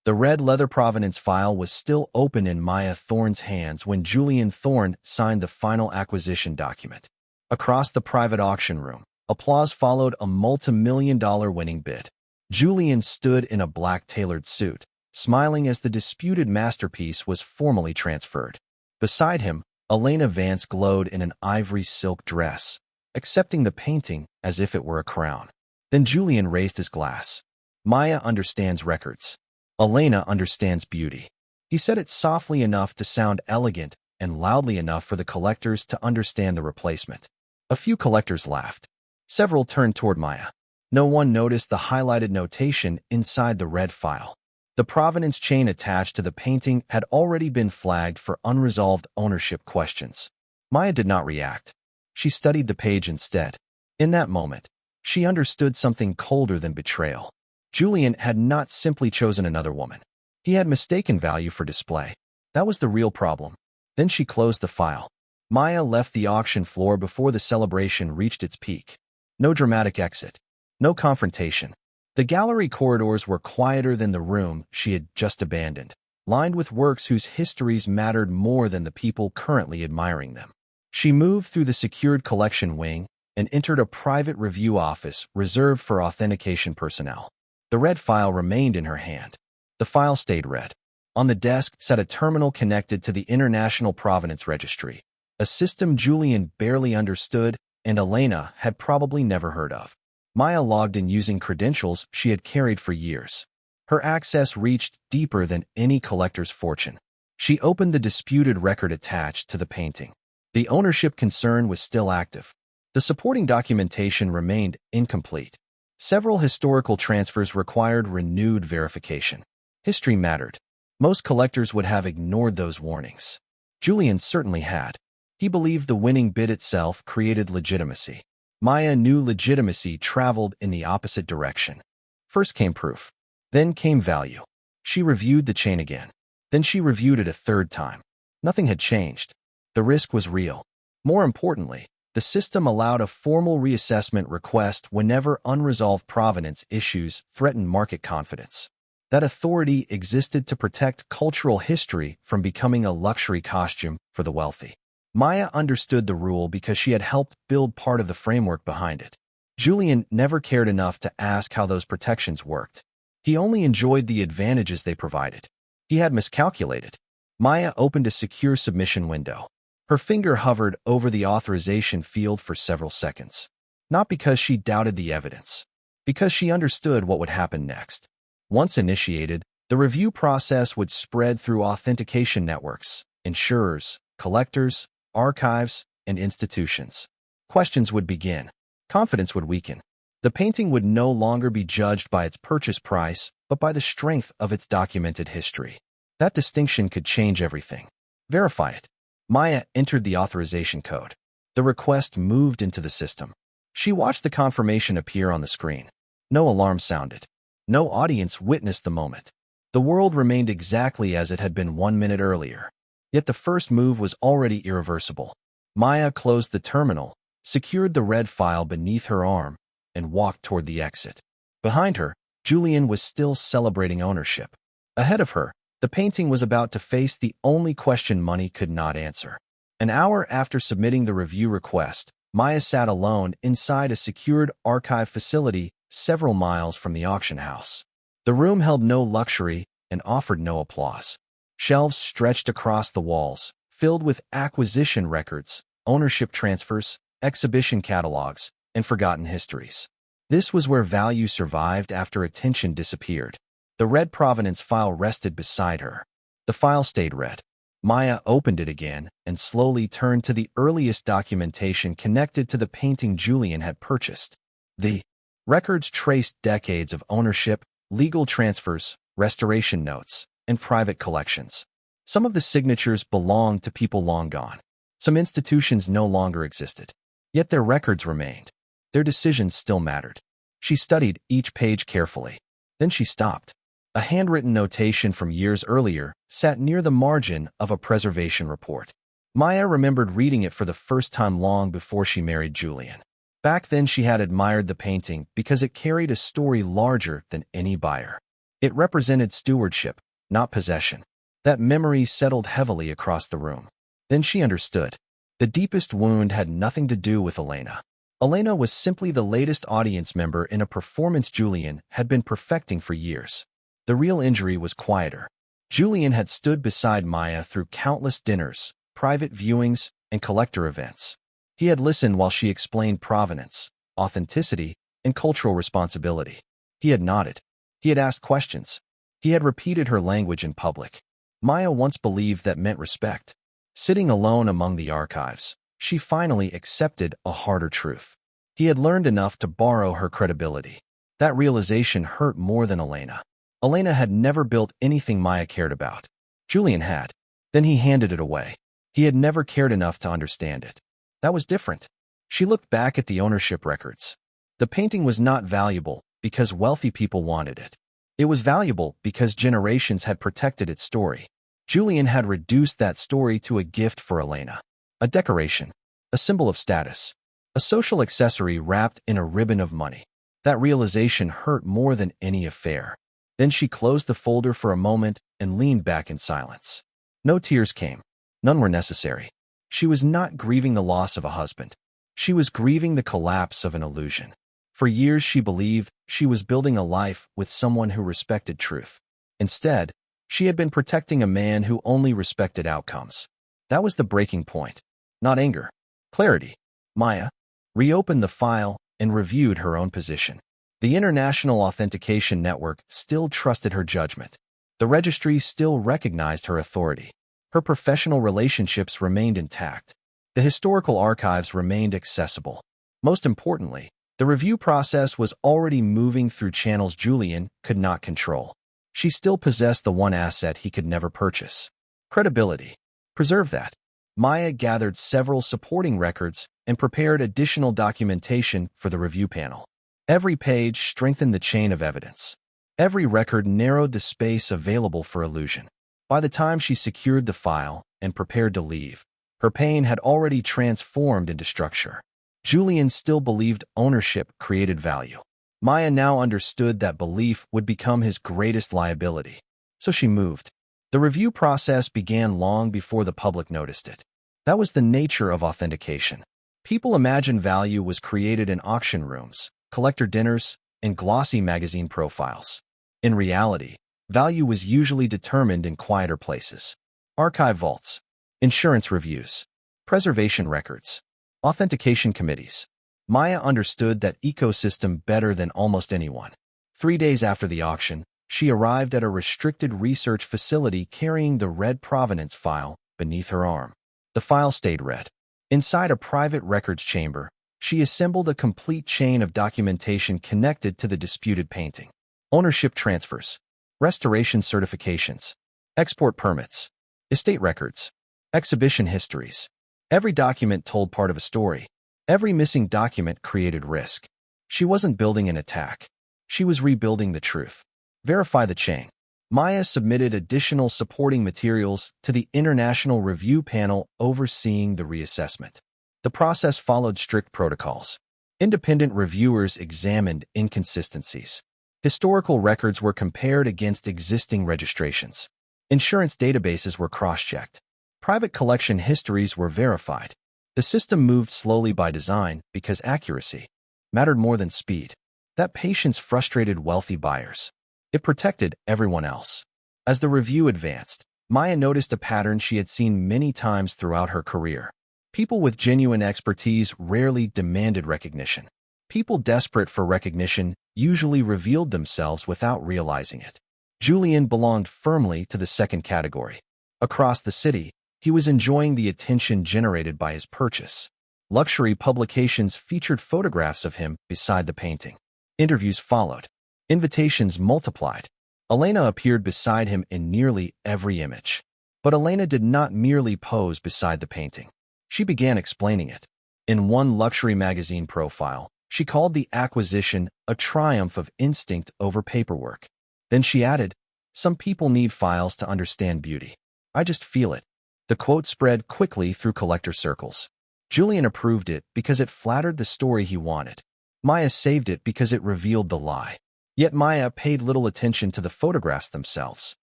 The red leather Provenance file was still open in Maya Thorne's hands when Julian Thorne signed the final acquisition document. Across the private auction room, applause followed a multi-million-dollar winning bid. Julian stood in a black tailored suit, smiling as the disputed masterpiece was formally transferred. Beside him, Elena Vance glowed in an ivory silk dress, accepting the painting as if it were a crown. Then Julian raised his glass. Maya understands records. Elena understands beauty. He said it softly enough to sound elegant and loudly enough for the collectors to understand the replacement. A few collectors laughed. Several turned toward Maya. No one noticed the highlighted notation inside the red file. The provenance chain attached to the painting had already been flagged for unresolved ownership questions. Maya did not react. She studied the page instead. In that moment, she understood something colder than betrayal. Julian had not simply chosen another woman. He had mistaken value for display. That was the real problem. Then she closed the file. Maya left the auction floor before the celebration reached its peak. No dramatic exit. No confrontation. The gallery corridors were quieter than the room she had just abandoned, lined with works whose histories mattered more than the people currently admiring them. She moved through the secured collection wing and entered a private review office reserved for authentication personnel. The red file remained in her hand. The file stayed red. On the desk sat a terminal connected to the International Provenance Registry, a system Julian barely understood and Elena had probably never heard of. Maya logged in using credentials she had carried for years. Her access reached deeper than any collector's fortune. She opened the disputed record attached to the painting. The ownership concern was still active. The supporting documentation remained incomplete. Several historical transfers required renewed verification. History mattered. Most collectors would have ignored those warnings. Julian certainly had. He believed the winning bid itself created legitimacy. Maya knew legitimacy traveled in the opposite direction. First came proof. Then came value. She reviewed the chain again. Then she reviewed it a third time. Nothing had changed. The risk was real. More importantly, the system allowed a formal reassessment request whenever unresolved provenance issues threatened market confidence. That authority existed to protect cultural history from becoming a luxury costume for the wealthy. Maya understood the rule because she had helped build part of the framework behind it. Julian never cared enough to ask how those protections worked. He only enjoyed the advantages they provided. He had miscalculated. Maya opened a secure submission window. Her finger hovered over the authorization field for several seconds. Not because she doubted the evidence, because she understood what would happen next. Once initiated, the review process would spread through authentication networks, insurers, collectors, archives, and institutions. Questions would begin. Confidence would weaken. The painting would no longer be judged by its purchase price, but by the strength of its documented history. That distinction could change everything. Verify it. Maya entered the authorization code. The request moved into the system. She watched the confirmation appear on the screen. No alarm sounded. No audience witnessed the moment. The world remained exactly as it had been 1 minute earlier. Yet the first move was already irreversible. Maya closed the terminal, secured the red file beneath her arm, and walked toward the exit. Behind her, Julian was still celebrating ownership. Ahead of her, the painting was about to face the only question money could not answer. An hour after submitting the review request, Maya sat alone inside a secured archive facility several miles from the auction house. The room held no luxury and offered no applause. Shelves stretched across the walls, filled with acquisition records, ownership transfers, exhibition catalogs, and forgotten histories. This was where value survived after attention disappeared. The red provenance file rested beside her. The file stayed red. Maya opened it again and slowly turned to the earliest documentation connected to the painting Julian had purchased. The records traced decades of ownership, legal transfers, restoration notes, and private collections. Some of the signatures belonged to people long gone. Some institutions no longer existed. Yet their records remained. Their decisions still mattered. She studied each page carefully. Then she stopped. A handwritten notation from years earlier sat near the margin of a preservation report. Maya remembered reading it for the first time long before she married Julian. Back then she had admired the painting because it carried a story larger than any buyer. It represented stewardship, not possession. That memory settled heavily across the room. Then she understood. The deepest wound had nothing to do with Elena. Elena was simply the latest audience member in a performance Julian had been perfecting for years. The real injury was quieter. Julian had stood beside Maya through countless dinners, private viewings, and collector events. He had listened while she explained provenance, authenticity, and cultural responsibility. He had nodded. He had asked questions. He had repeated her language in public. Maya once believed that meant respect. Sitting alone among the archives, she finally accepted a harder truth. He had learned enough to borrow her credibility. That realization hurt more than Elena. Elena had never built anything Maya cared about. Julian had. Then he handed it away. He had never cared enough to understand it. That was different. She looked back at the ownership records. The painting was not valuable because wealthy people wanted it. It was valuable because generations had protected its story. Julian had reduced that story to a gift for Elena. A decoration. A symbol of status. A social accessory wrapped in a ribbon of money. That realization hurt more than any affair. Then she closed the folder for a moment and leaned back in silence. No tears came. None were necessary. She was not grieving the loss of a husband. She was grieving the collapse of an illusion. For years she believed she was building a life with someone who respected truth. Instead, she had been protecting a man who only respected outcomes. That was the breaking point. Not anger. Clarity. Maya reopened the file and reviewed her own position. The International Authentication Network still trusted her judgment. The registry still recognized her authority. Her professional relationships remained intact. The historical archives remained accessible. Most importantly, the review process was already moving through channels Julian could not control. She still possessed the one asset he could never purchase. Credibility. Preserve that. Maya gathered several supporting records and prepared additional documentation for the review panel. Every page strengthened the chain of evidence. Every record narrowed the space available for illusion. By the time she secured the file and prepared to leave, her pain had already transformed into structure. Julian still believed ownership created value. Maya now understood that belief would become his greatest liability. So she moved. The review process began long before the public noticed it. That was the nature of authentication. People imagined value was created in auction rooms, collector dinners, and glossy magazine profiles. In reality, value was usually determined in quieter places. Archive vaults, insurance reviews, preservation records, authentication committees. Maya understood that ecosystem better than almost anyone. 3 days after the auction, she arrived at a restricted research facility carrying the red Provenance file beneath her arm. The file stayed red. Inside a private records chamber, she assembled a complete chain of documentation connected to the disputed painting. Ownership transfers, restoration certifications, export permits, estate records, exhibition histories. Every document told part of a story. Every missing document created risk. She wasn't building an attack. She was rebuilding the truth. Verify the chain. Maya submitted additional supporting materials to the International Review Panel overseeing the reassessment. The process followed strict protocols. Independent reviewers examined inconsistencies. Historical records were compared against existing registrations. Insurance databases were cross-checked. Private collection histories were verified. The system moved slowly by design because accuracy mattered more than speed. That patience frustrated wealthy buyers. It protected everyone else. As the review advanced, Maya noticed a pattern she had seen many times throughout her career. People with genuine expertise rarely demanded recognition. People desperate for recognition usually revealed themselves without realizing it. Julian belonged firmly to the second category. Across the city, he was enjoying the attention generated by his purchase. Luxury publications featured photographs of him beside the painting. Interviews followed. Invitations multiplied. Elena appeared beside him in nearly every image. But Elena did not merely pose beside the painting. She began explaining it. In one luxury magazine profile, she called the acquisition a triumph of instinct over paperwork. Then she added, "Some people need files to understand beauty. I just feel it." The quote spread quickly through collector circles. Julian approved it because it flattered the story he wanted. Maya saved it because it revealed the lie. Yet Maya paid little attention to the photographs themselves.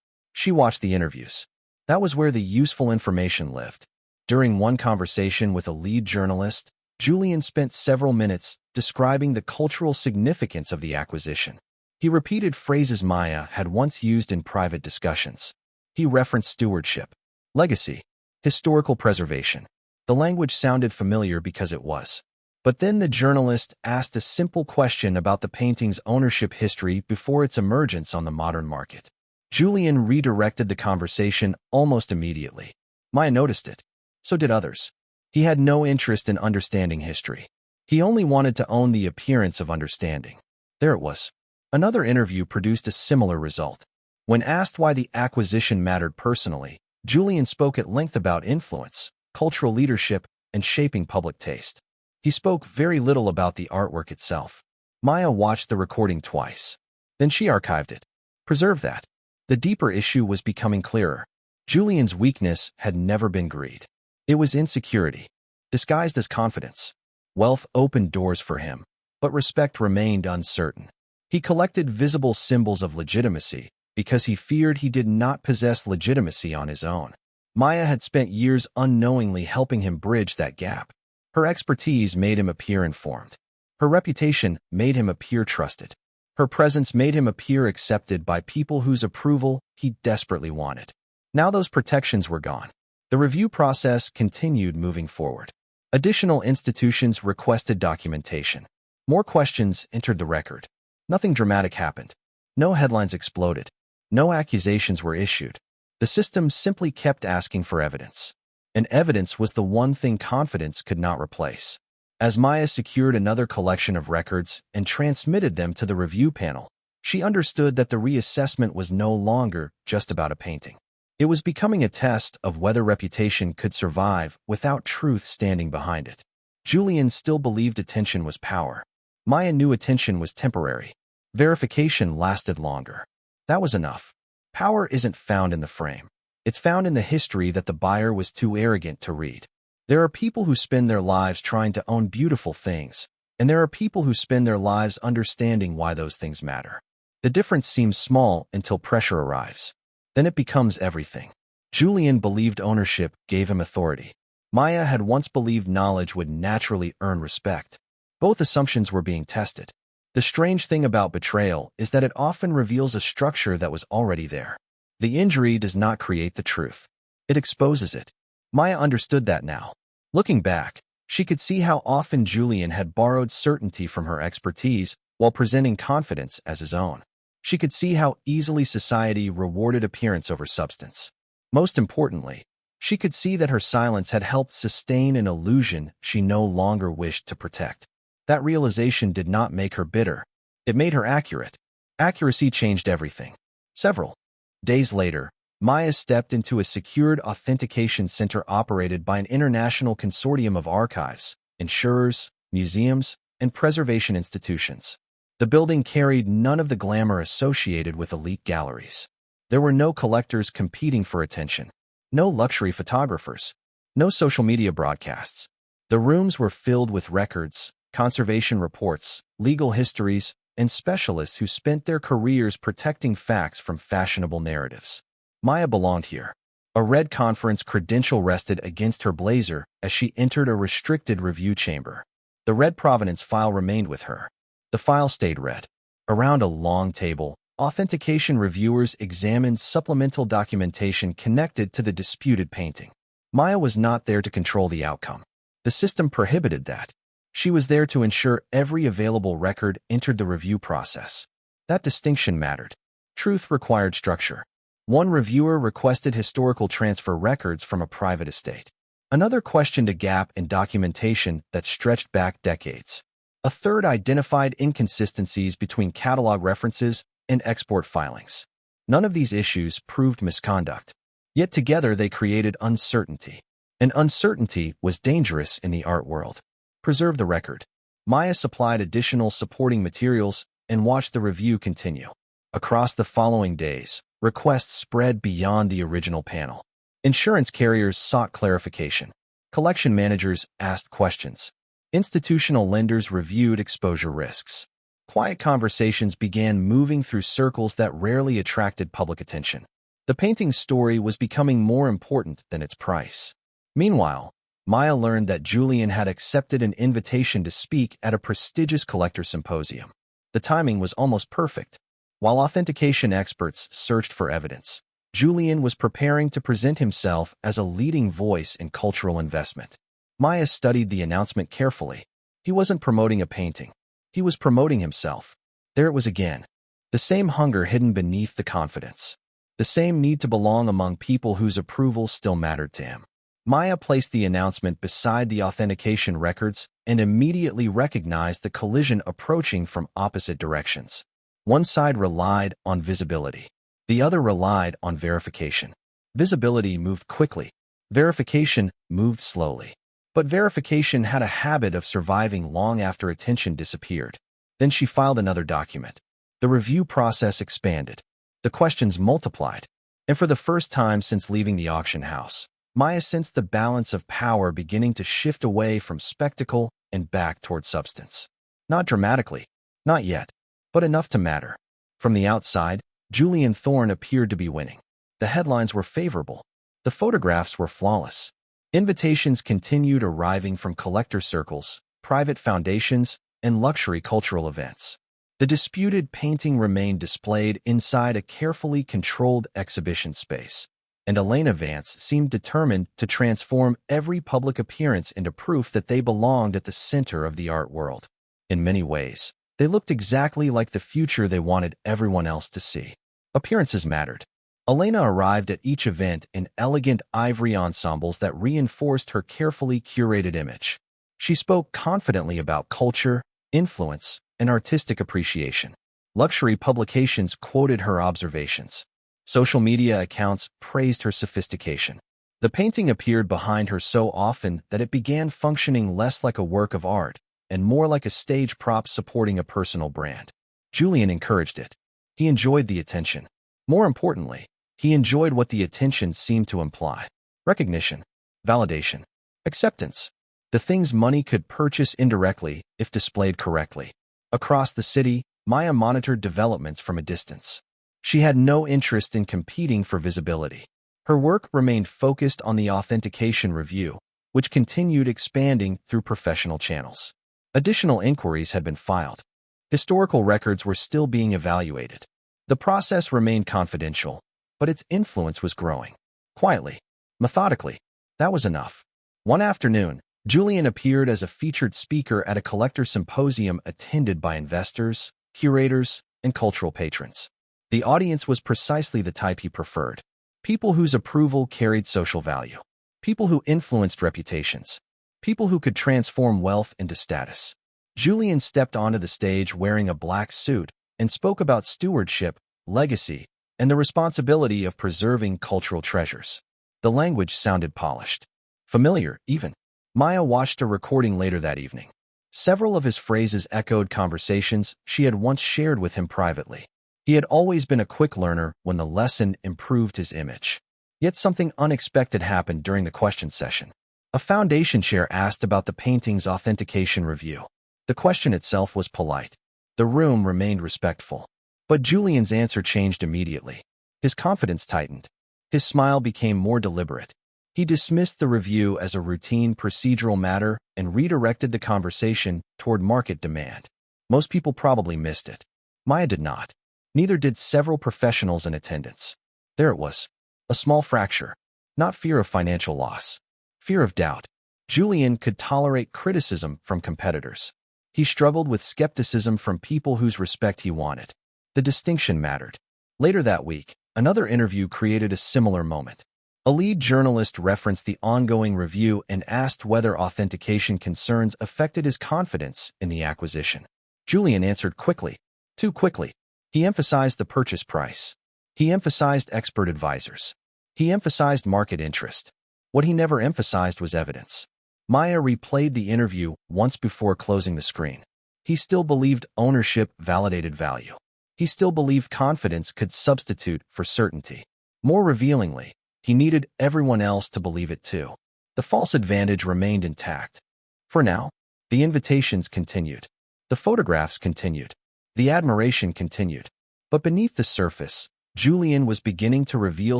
She watched the interviews. That was where the useful information lived. During one conversation with a lead journalist, Julian spent several minutes describing the cultural significance of the acquisition. He repeated phrases Maya had once used in private discussions. He referenced stewardship, legacy, historical preservation. The language sounded familiar because it was. But then the journalist asked a simple question about the painting's ownership history before its emergence on the modern market. Julian redirected the conversation almost immediately. Maya noticed it. So did others. He had no interest in understanding history. He only wanted to own the appearance of understanding. There it was. Another interview produced a similar result. When asked why the acquisition mattered personally, Julian spoke at length about influence, cultural leadership, and shaping public taste. He spoke very little about the artwork itself. Maya watched the recording twice. Then she archived it. Preserve that. The deeper issue was becoming clearer. Julian's weakness had never been greed. It was insecurity, disguised as confidence. Wealth opened doors for him, but respect remained uncertain. He collected visible symbols of legitimacy because he feared he did not possess legitimacy on his own. Maya had spent years unknowingly helping him bridge that gap. Her expertise made him appear informed. Her reputation made him appear trusted. Her presence made him appear accepted by people whose approval he desperately wanted. Now those protections were gone. The review process continued moving forward. Additional institutions requested documentation. More questions entered the record. Nothing dramatic happened. No headlines exploded. No accusations were issued. The system simply kept asking for evidence. And evidence was the one thing confidence could not replace. As Maya secured another collection of records and transmitted them to the review panel, she understood that the reassessment was no longer just about a painting. It was becoming a test of whether reputation could survive without truth standing behind it. Julian still believed attention was power. Maya knew attention was temporary. Verification lasted longer. That was enough. Power isn't found in the frame. It's found in the history that the buyer was too arrogant to read. There are people who spend their lives trying to own beautiful things, and there are people who spend their lives understanding why those things matter. The difference seems small until pressure arrives. Then it becomes everything. Julian believed ownership gave him authority. Maya had once believed knowledge would naturally earn respect. Both assumptions were being tested. The strange thing about betrayal is that it often reveals a structure that was already there. The injury does not create the truth. It exposes it. Maya understood that now. Looking back, she could see how often Julian had borrowed certainty from her expertise while presenting confidence as his own. She could see how easily society rewarded appearance over substance. Most importantly, she could see that her silence had helped sustain an illusion she no longer wished to protect. That realization did not make her bitter. It made her accurate. Accuracy changed everything. Several days later, Maya stepped into a secured authentication center operated by an international consortium of archives, insurers, museums, and preservation institutions. The building carried none of the glamour associated with elite galleries. There were no collectors competing for attention, no luxury photographers, no social media broadcasts. The rooms were filled with records, conservation reports, legal histories, and specialists who spent their careers protecting facts from fashionable narratives. Maya belonged here. A red conference credential rested against her blazer as she entered a restricted review chamber. The red Provenance file remained with her. The file stayed red. Around a long table, authentication reviewers examined supplemental documentation connected to the disputed painting. Maya was not there to control the outcome. The system prohibited that. She was there to ensure every available record entered the review process. That distinction mattered. Truth required structure. One reviewer requested historical transfer records from a private estate. Another questioned a gap in documentation that stretched back decades. A third identified inconsistencies between catalog references and export filings. None of these issues proved misconduct. Yet together they created uncertainty. And uncertainty was dangerous in the art world. Preserve the record. Maya supplied additional supporting materials and watched the review continue. Across the following days, requests spread beyond the original panel. Insurance carriers sought clarification. Collection managers asked questions. Institutional lenders reviewed exposure risks. Quiet conversations began moving through circles that rarely attracted public attention. The painting's story was becoming more important than its price. Meanwhile, Maya learned that Julian had accepted an invitation to speak at a prestigious collector symposium. The timing was almost perfect. While authentication experts searched for evidence, Julian was preparing to present himself as a leading voice in cultural investment. Maya studied the announcement carefully. He wasn't promoting a painting. He was promoting himself. There it was again. The same hunger hidden beneath the confidence. The same need to belong among people whose approval still mattered to him. Maya placed the announcement beside the authentication records and immediately recognized the collision approaching from opposite directions. One side relied on visibility. The other relied on verification. Visibility moved quickly. Verification moved slowly. But verification had a habit of surviving long after attention disappeared. Then she filed another document. The review process expanded. The questions multiplied. And for the first time since leaving the auction house, Maya sensed the balance of power beginning to shift away from spectacle and back toward substance. Not dramatically, not yet, but enough to matter. From the outside, Julian Thorne appeared to be winning. The headlines were favorable. The photographs were flawless. Invitations continued arriving from collector circles, private foundations, and luxury cultural events. The disputed painting remained displayed inside a carefully controlled exhibition space, and Elena Vance seemed determined to transform every public appearance into proof that they belonged at the center of the art world. In many ways, they looked exactly like the future they wanted everyone else to see. Appearances mattered. Elena arrived at each event in elegant ivory ensembles that reinforced her carefully curated image. She spoke confidently about culture, influence, and artistic appreciation. Luxury publications quoted her observations. Social media accounts praised her sophistication. The painting appeared behind her so often that it began functioning less like a work of art and more like a stage prop supporting a personal brand. Julian encouraged it. He enjoyed the attention. More importantly, he enjoyed what the attention seemed to imply. Recognition, validation, acceptance. The things money could purchase indirectly if displayed correctly. Across the city, Maya monitored developments from a distance. She had no interest in competing for visibility. Her work remained focused on the authentication review, which continued expanding through professional channels. Additional inquiries had been filed. Historical records were still being evaluated. The process remained confidential, but its influence was growing. Quietly, methodically, that was enough. One afternoon, Julian appeared as a featured speaker at a collector symposium attended by investors, curators, and cultural patrons. The audience was precisely the type he preferred. People whose approval carried social value. People who influenced reputations. People who could transform wealth into status. Julian stepped onto the stage wearing a black suit and spoke about stewardship, legacy, and the responsibility of preserving cultural treasures. The language sounded polished. Familiar, even. Maya watched a recording later that evening. Several of his phrases echoed conversations she had once shared with him privately. He had always been a quick learner when the lesson improved his image. Yet something unexpected happened during the question session. A foundation chair asked about the painting's authentication review. The question itself was polite. The room remained respectful. But Julian's answer changed immediately. His confidence tightened. His smile became more deliberate. He dismissed the review as a routine procedural matter and redirected the conversation toward market demand. Most people probably missed it. Maya did not. Neither did several professionals in attendance. There it was. A small fracture. Not fear of financial loss. Fear of doubt. Julian could tolerate criticism from competitors. He struggled with skepticism from people whose respect he wanted. The distinction mattered. Later that week, another interview created a similar moment. A lead journalist referenced the ongoing review and asked whether authentication concerns affected his confidence in the acquisition. Julian answered quickly. Too quickly. He emphasized the purchase price. He emphasized expert advisors. He emphasized market interest. What he never emphasized was evidence. Maya replayed the interview once before closing the screen. He still believed ownership validated value. He still believed confidence could substitute for certainty. More revealingly, he needed everyone else to believe it too. The false advantage remained intact. For now, the invitations continued. The photographs continued. The admiration continued. But beneath the surface, Julian was beginning to reveal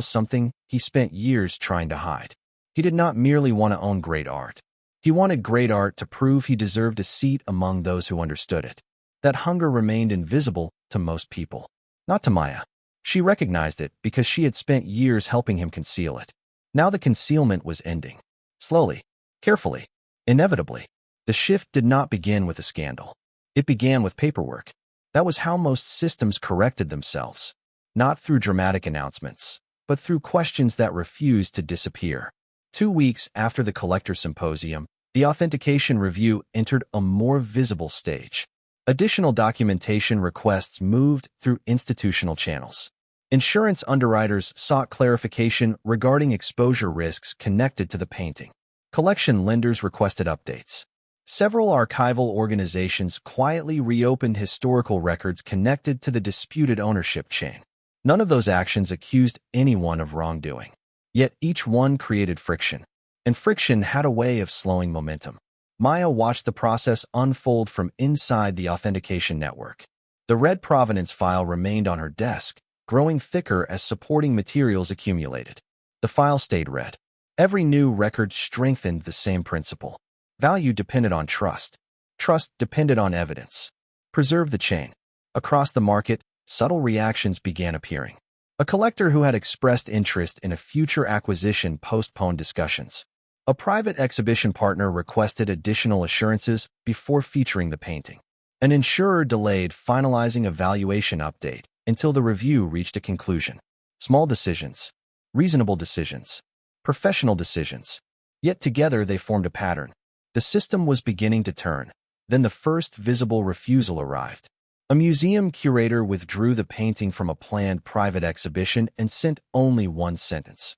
something he spent years trying to hide. He did not merely want to own great art. He wanted great art to prove he deserved a seat among those who understood it. That hunger remained invisible to most people. Not to Maya. She recognized it because she had spent years helping him conceal it. Now the concealment was ending. Slowly, carefully, inevitably. The shift did not begin with a scandal. It began with paperwork. That was how most systems corrected themselves. Not through dramatic announcements, but through questions that refused to disappear. 2 weeks after the Collector Symposium, the authentication review entered a more visible stage. Additional documentation requests moved through institutional channels. Insurance underwriters sought clarification regarding exposure risks connected to the painting. Collection lenders requested updates. Several archival organizations quietly reopened historical records connected to the disputed ownership chain. None of those actions accused anyone of wrongdoing. Yet each one created friction. And friction had a way of slowing momentum. Maya watched the process unfold from inside the authentication network. The red Provenance file remained on her desk, growing thicker as supporting materials accumulated. The file stayed red. Every new record strengthened the same principle. Value depended on trust. Trust depended on evidence. Preserve the chain. Across the market, subtle reactions began appearing. A collector who had expressed interest in a future acquisition postponed discussions. A private exhibition partner requested additional assurances before featuring the painting. An insurer delayed finalizing a valuation update until the review reached a conclusion. Small decisions, reasonable decisions, professional decisions. Yet together they formed a pattern. The system was beginning to turn. Then the first visible refusal arrived. A museum curator withdrew the painting from a planned private exhibition and sent only one sentence.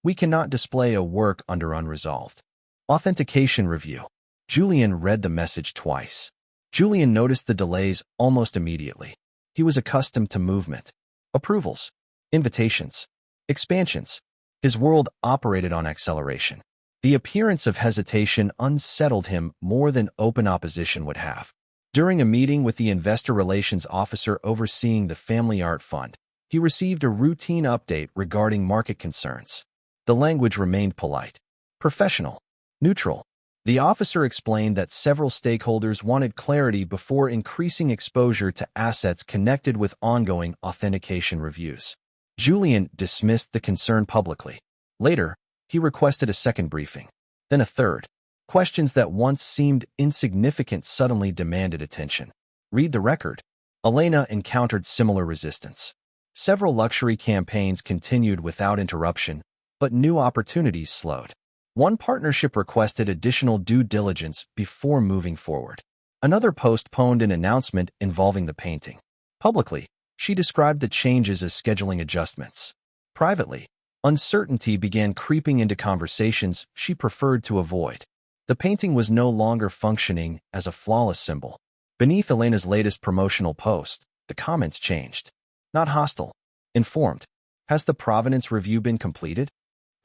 We cannot display a work under unresolved. Authentication review. Julian read the message twice. Julian noticed the delays almost immediately. He was accustomed to movement. Approvals. Invitations. Expansions. His world operated on acceleration. The appearance of hesitation unsettled him more than open opposition would have. During a meeting with the investor relations officer overseeing the family art fund, he received a routine update regarding market concerns. The language remained polite, professional, neutral. The officer explained that several stakeholders wanted clarity before increasing exposure to assets connected with ongoing authentication reviews. Julian dismissed the concern publicly. Later, he requested a second briefing, then a third. Questions that once seemed insignificant suddenly demanded attention. Read the record. Elena encountered similar resistance. Several luxury campaigns continued without interruption, but new opportunities slowed. One partnership requested additional due diligence before moving forward. Another postponed an announcement involving the painting. Publicly, she described the changes as scheduling adjustments. Privately, uncertainty began creeping into conversations she preferred to avoid. The painting was no longer functioning as a flawless symbol. Beneath Elena's latest promotional post, the comments changed. Not hostile. Informed. Has the Provenance review been completed?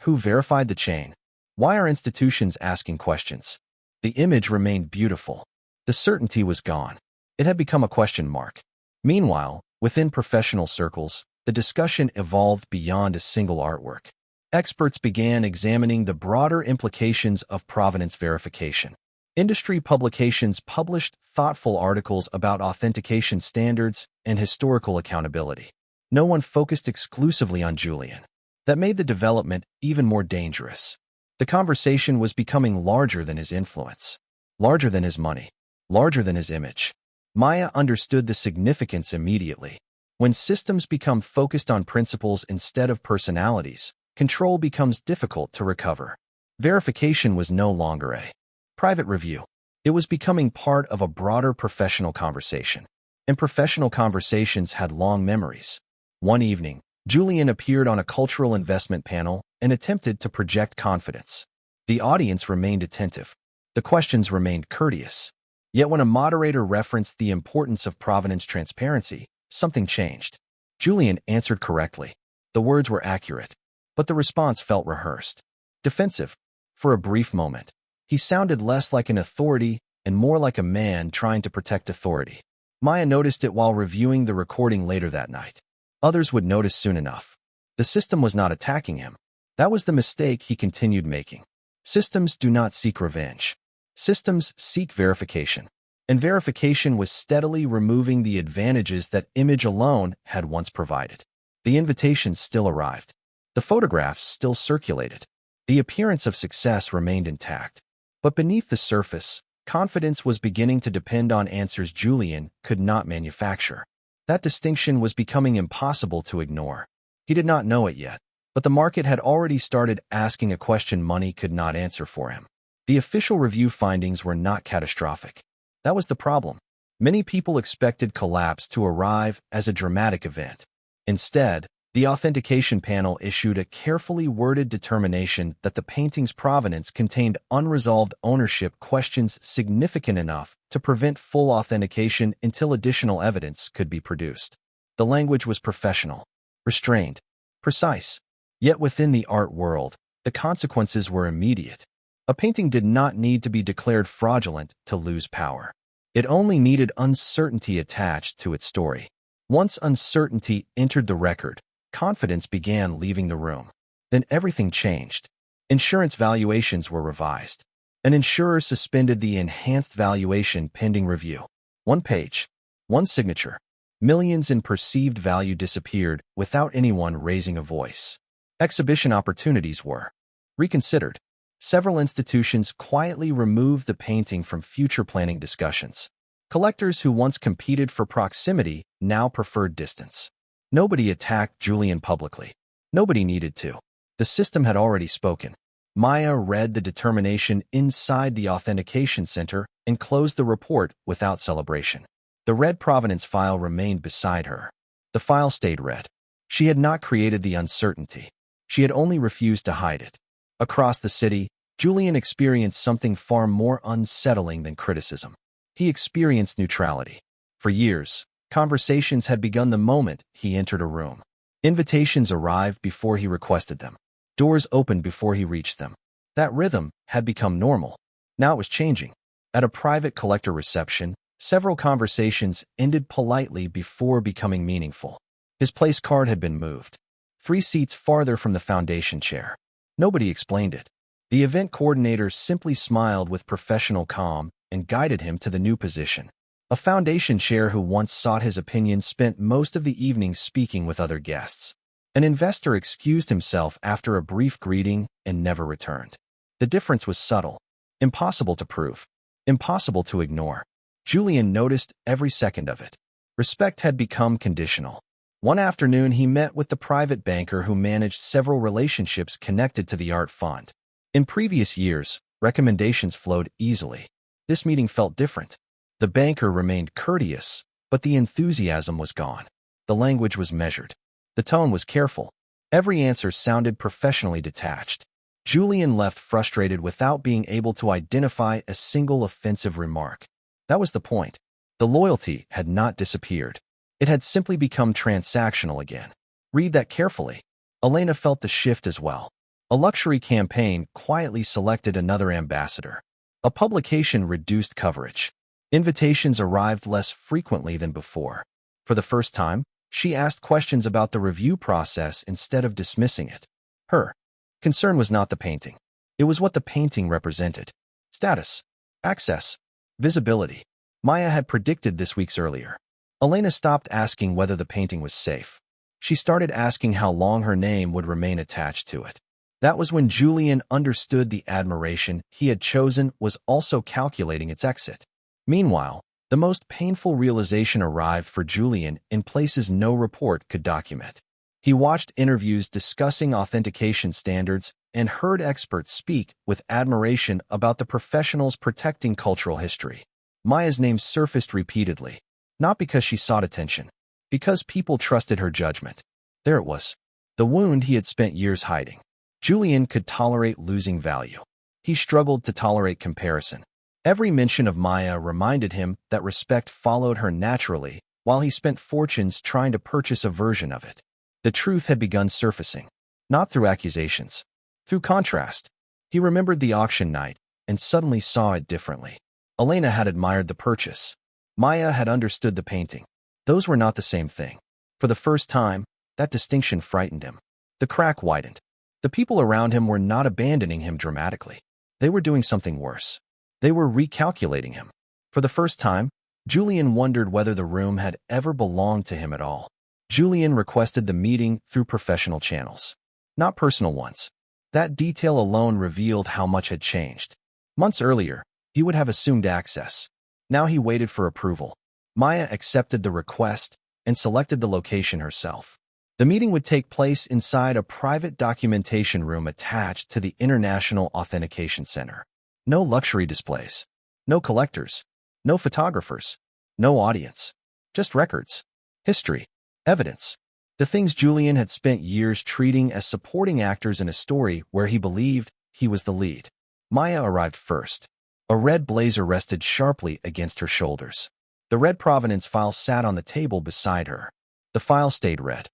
Who verified the chain? Why are institutions asking questions? The image remained beautiful. The certainty was gone. It had become a question mark. Meanwhile, within professional circles, the discussion evolved beyond a single artwork. Experts began examining the broader implications of provenance verification. Industry publications published thoughtful articles about authentication standards and historical accountability. No one focused exclusively on Julian. That made the development even more dangerous. The conversation was becoming larger than his influence, larger than his money, larger than his image. Maya understood the significance immediately. When systems become focused on principles instead of personalities, control becomes difficult to recover. Verification was no longer a private review. It was becoming part of a broader professional conversation. And professional conversations had long memories. One evening, Julian appeared on a cultural investment panel and attempted to project confidence. The audience remained attentive. The questions remained courteous. Yet when a moderator referenced the importance of provenance transparency, something changed. Julian answered correctly. The words were accurate. But the response felt rehearsed. Defensive. For a brief moment, he sounded less like an authority and more like a man trying to protect authority. Maya noticed it while reviewing the recording later that night. Others would notice soon enough. The system was not attacking him. That was the mistake he continued making. Systems do not seek revenge. Systems seek verification. And verification was steadily removing the advantages that image alone had once provided. The invitations still arrived. The photographs still circulated. The appearance of success remained intact. But beneath the surface, confidence was beginning to depend on answers Julian could not manufacture. That distinction was becoming impossible to ignore. He did not know it yet, but the market had already started asking a question money could not answer for him. The official review findings were not catastrophic. That was the problem. Many people expected collapse to arrive as a dramatic event. Instead, the authentication panel issued a carefully worded determination that the painting's provenance contained unresolved ownership questions significant enough to prevent full authentication until additional evidence could be produced. The language was professional, restrained, precise. Yet within the art world, the consequences were immediate. A painting did not need to be declared fraudulent to lose power. It only needed uncertainty attached to its story. Once uncertainty entered the record, confidence began leaving the room. Then everything changed. Insurance valuations were revised. An insurer suspended the enhanced valuation pending review. One page, one signature. Millions in perceived value disappeared without anyone raising a voice. Exhibition opportunities were reconsidered. Several institutions quietly removed the painting from future planning discussions. Collectors who once competed for proximity now preferred distance. Nobody attacked Julian publicly. Nobody needed to. The system had already spoken. Maya read the determination inside the authentication center and closed the report without celebration. The red provenance file remained beside her. The file stayed red. She had not created the uncertainty. She had only refused to hide it. Across the city, Julian experienced something far more unsettling than criticism. He experienced neutrality. For years, conversations had begun the moment he entered a room. Invitations arrived before he requested them. Doors opened before he reached them. That rhythm had become normal. Now it was changing. At a private collector reception, several conversations ended politely before becoming meaningful. His place card had been moved 3 seats farther from the foundation chair. Nobody explained it. The event coordinator simply smiled with professional calm and guided him to the new position. A foundation chair who once sought his opinion spent most of the evening speaking with other guests. An investor excused himself after a brief greeting and never returned. The difference was subtle, impossible to prove, impossible to ignore. Julian noticed every second of it. Respect had become conditional. One afternoon, he met with the private banker who managed several relationships connected to the art fund. In previous years, recommendations flowed easily. This meeting felt different. The banker remained courteous, but the enthusiasm was gone. The language was measured. The tone was careful. Every answer sounded professionally detached. Julian left frustrated without being able to identify a single offensive remark. That was the point. The loyalty had not disappeared. It had simply become transactional again. Read that carefully. Elena felt the shift as well. A luxury campaign quietly selected another ambassador. A publication reduced coverage. Invitations arrived less frequently than before. For the first time, she asked questions about the review process instead of dismissing it. Her concern was not the painting. It was what the painting represented. Status, access, visibility. Maya had predicted this weeks earlier. Elena stopped asking whether the painting was safe. She started asking how long her name would remain attached to it. That was when Julian understood the admiration he had chosen was also calculating its exit. Meanwhile, the most painful realization arrived for Julian in places no report could document. He watched interviews discussing authentication standards and heard experts speak with admiration about the professionals protecting cultural history. Maya's name surfaced repeatedly, not because she sought attention, because people trusted her judgment. There it was, the wound he had spent years hiding. Julian could tolerate losing value. He struggled to tolerate comparison. Every mention of Maya reminded him that respect followed her naturally, while he spent fortunes trying to purchase a version of it. The truth had begun surfacing, not through accusations, through contrast. He remembered the auction night and suddenly saw it differently. Elena had admired the purchase. Maya had understood the painting. Those were not the same thing. For the first time, that distinction frightened him. The crack widened. The people around him were not abandoning him dramatically. They were doing something worse. They were recalculating him. For the first time, Julian wondered whether the room had ever belonged to him at all. Julian requested the meeting through professional channels, not personal ones. That detail alone revealed how much had changed. Months earlier, he would have assumed access. Now he waited for approval. Maya accepted the request and selected the location herself. The meeting would take place inside a private documentation room attached to the International Authentication Center. No luxury displays. No collectors. No photographers. No audience. Just records. History. Evidence. The things Julian had spent years treating as supporting actors in a story where he believed he was the lead. Maya arrived first. A red blazer rested sharply against her shoulders. The red Provenance file sat on the table beside her. The file stayed red.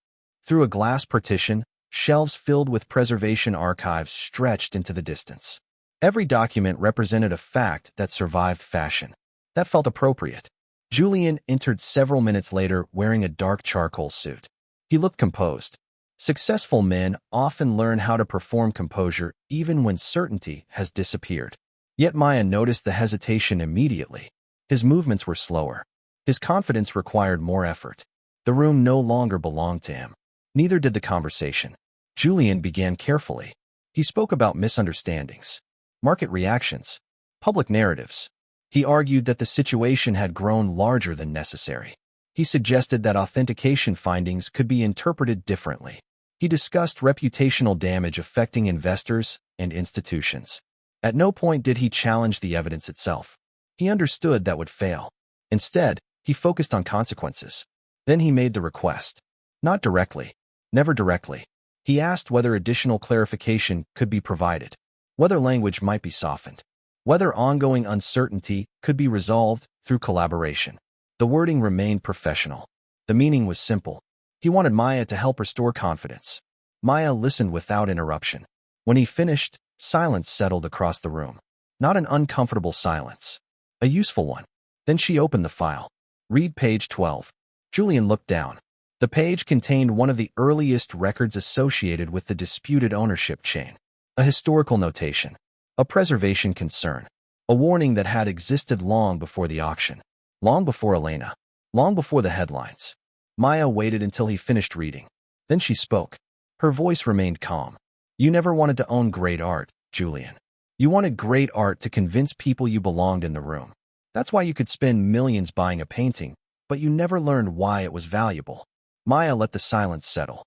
Through a glass partition, shelves filled with preservation archives stretched into the distance. Every document represented a fact that survived fashion. That felt appropriate. Julian entered several minutes later wearing a dark charcoal suit. He looked composed. Successful men often learn how to perform composure even when certainty has disappeared. Yet Maya noticed the hesitation immediately. His movements were slower. His confidence required more effort. The room no longer belonged to him. Neither did the conversation. Julian began carefully. He spoke about misunderstandings, market reactions, public narratives. He argued that the situation had grown larger than necessary. He suggested that authentication findings could be interpreted differently. He discussed reputational damage affecting investors and institutions. At no point did he challenge the evidence itself. He understood that would fail. Instead, he focused on consequences. Then he made the request. Not directly. Never directly. He asked whether additional clarification could be provided, whether language might be softened, whether ongoing uncertainty could be resolved through collaboration. The wording remained professional. The meaning was simple. He wanted Maya to help restore confidence. Maya listened without interruption. When he finished, silence settled across the room. Not an uncomfortable silence. A useful one. Then she opened the file. Read page 12. Julian looked down. The page contained one of the earliest records associated with the disputed ownership chain. A historical notation. A preservation concern. A warning that had existed long before the auction. Long before Elena. Long before the headlines. Maya waited until he finished reading. Then she spoke. Her voice remained calm. You never wanted to own great art, Julian. You wanted great art to convince people you belonged in the room. That's why you could spend millions buying a painting, but you never learned why it was valuable. Maya let the silence settle.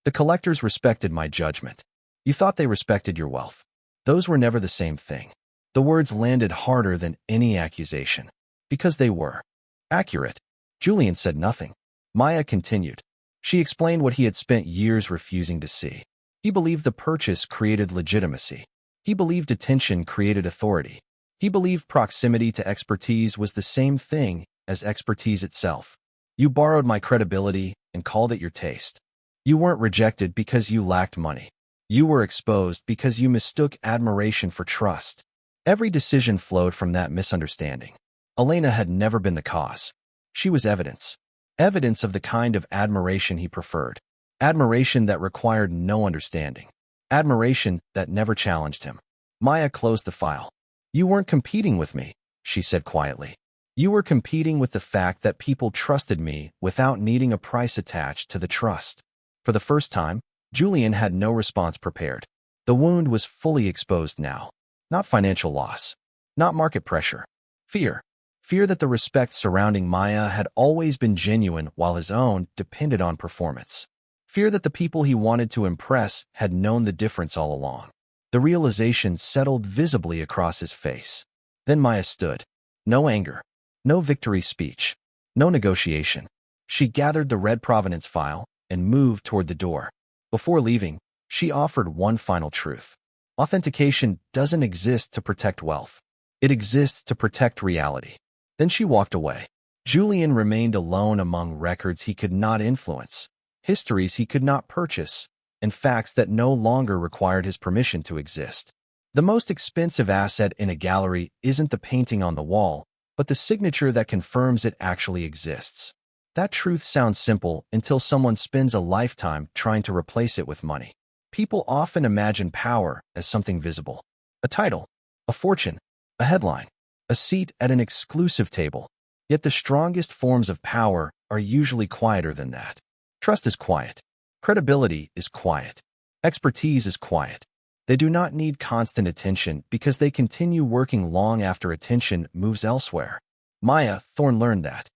The collectors respected my judgment. You thought they respected your wealth. Those were never the same thing. The words landed harder than any accusation. Because they were. Accurate. Julian said nothing. Maya continued. She explained what he had spent years refusing to see. He believed the purchase created legitimacy. He believed attention created authority. He believed proximity to expertise was the same thing as expertise itself. You borrowed my credibility and called it your taste. You weren't rejected because you lacked money. You were exposed because you mistook admiration for trust. Every decision flowed from that misunderstanding. Elena had never been the cause. She was evidence. Evidence of the kind of admiration he preferred. Admiration that required no understanding. Admiration that never challenged him. Maya closed the file. You weren't competing with me, she said quietly. You were competing with the fact that people trusted me without needing a price attached to the trust. For the first time, Julian had no response prepared. The wound was fully exposed now. Not financial loss. Not market pressure. Fear. Fear that the respect surrounding Maya had always been genuine while his own depended on performance. Fear that the people he wanted to impress had known the difference all along. The realization settled visibly across his face. Then Maya stood. No anger. No victory speech. No negotiation. She gathered the red Provenance file and moved toward the door. Before leaving, she offered one final truth. Authentication doesn't exist to protect wealth. It exists to protect reality. Then she walked away. Julian remained alone among records he could not influence, histories he could not purchase, and facts that no longer required his permission to exist. The most expensive asset in a gallery isn't the painting on the wall, but the signature that confirms it actually exists. That truth sounds simple until someone spends a lifetime trying to replace it with money. People often imagine power as something visible. A title, a fortune, a headline, a seat at an exclusive table. Yet the strongest forms of power are usually quieter than that. Trust is quiet. Credibility is quiet. Expertise is quiet. They do not need constant attention because they continue working long after attention moves elsewhere. Maya Thorne learned that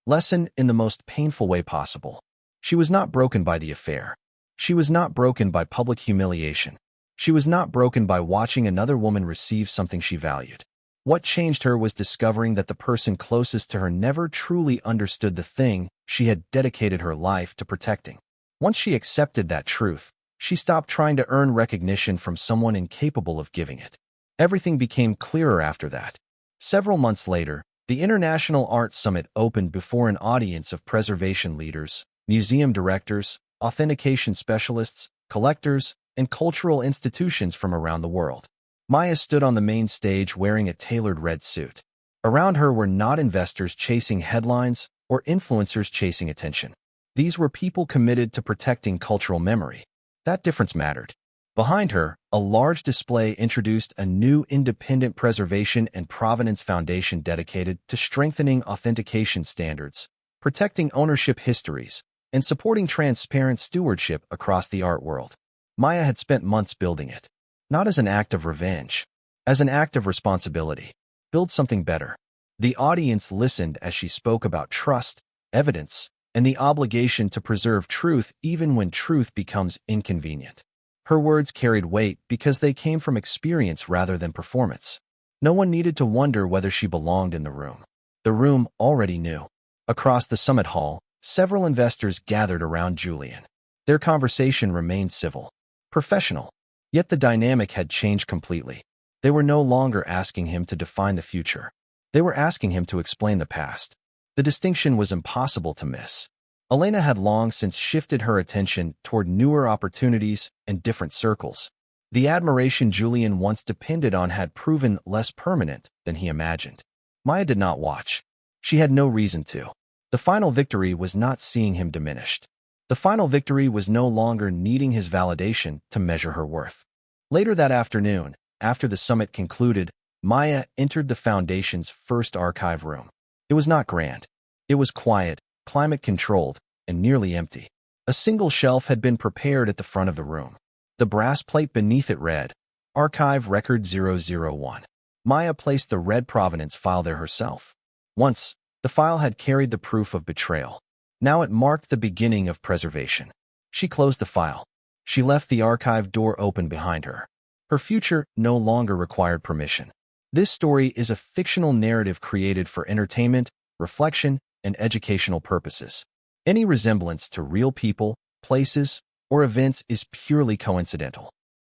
lesson in the most painful way possible. She was not broken by the affair. She was not broken by public humiliation. She was not broken by watching another woman receive something she valued. What changed her was discovering that the person closest to her never truly understood the thing she had dedicated her life to protecting. Once she accepted that truth, she stopped trying to earn recognition from someone incapable of giving it. Everything became clearer after that. Several months later, the International Art Summit opened before an audience of preservation leaders, museum directors, authentication specialists, collectors, and cultural institutions from around the world. Maya stood on the main stage wearing a tailored red suit. Around her were not investors chasing headlines or influencers chasing attention. These were people committed to protecting cultural memory. That difference mattered. Behind her, a large display introduced a new independent preservation and provenance foundation dedicated to strengthening authentication standards, protecting ownership histories, and supporting transparent stewardship across the art world. Maya had spent months building it, not as an act of revenge, as an act of responsibility. Build something better. The audience listened as she spoke about trust, evidence, and the obligation to preserve truth even when truth becomes inconvenient. Her words carried weight because they came from experience rather than performance. No one needed to wonder whether she belonged in the room. The room already knew. Across the summit hall, several investors gathered around Julian. Their conversation remained civil, professional, yet the dynamic had changed completely. They were no longer asking him to define the future. They were asking him to explain the past. The distinction was impossible to miss. Elena had long since shifted her attention toward newer opportunities and different circles. The admiration Julian once depended on had proven less permanent than he imagined. Maya did not watch. She had no reason to. The final victory was not seeing him diminished. The final victory was no longer needing his validation to measure her worth. Later that afternoon, after the summit concluded, Maya entered the Foundation's first archive room. It was not grand. It was quiet, climate-controlled, and nearly empty. A single shelf had been prepared at the front of the room. The brass plate beneath it read, Archive Record 001. Maya placed the red Provenance file there herself. Once, the file had carried the proof of betrayal. Now it marked the beginning of preservation. She closed the file. She left the archive door open behind her. Her future no longer required permission. This story is a fictional narrative created for entertainment, reflection, and educational purposes. Any resemblance to real people, places, or events is purely coincidental.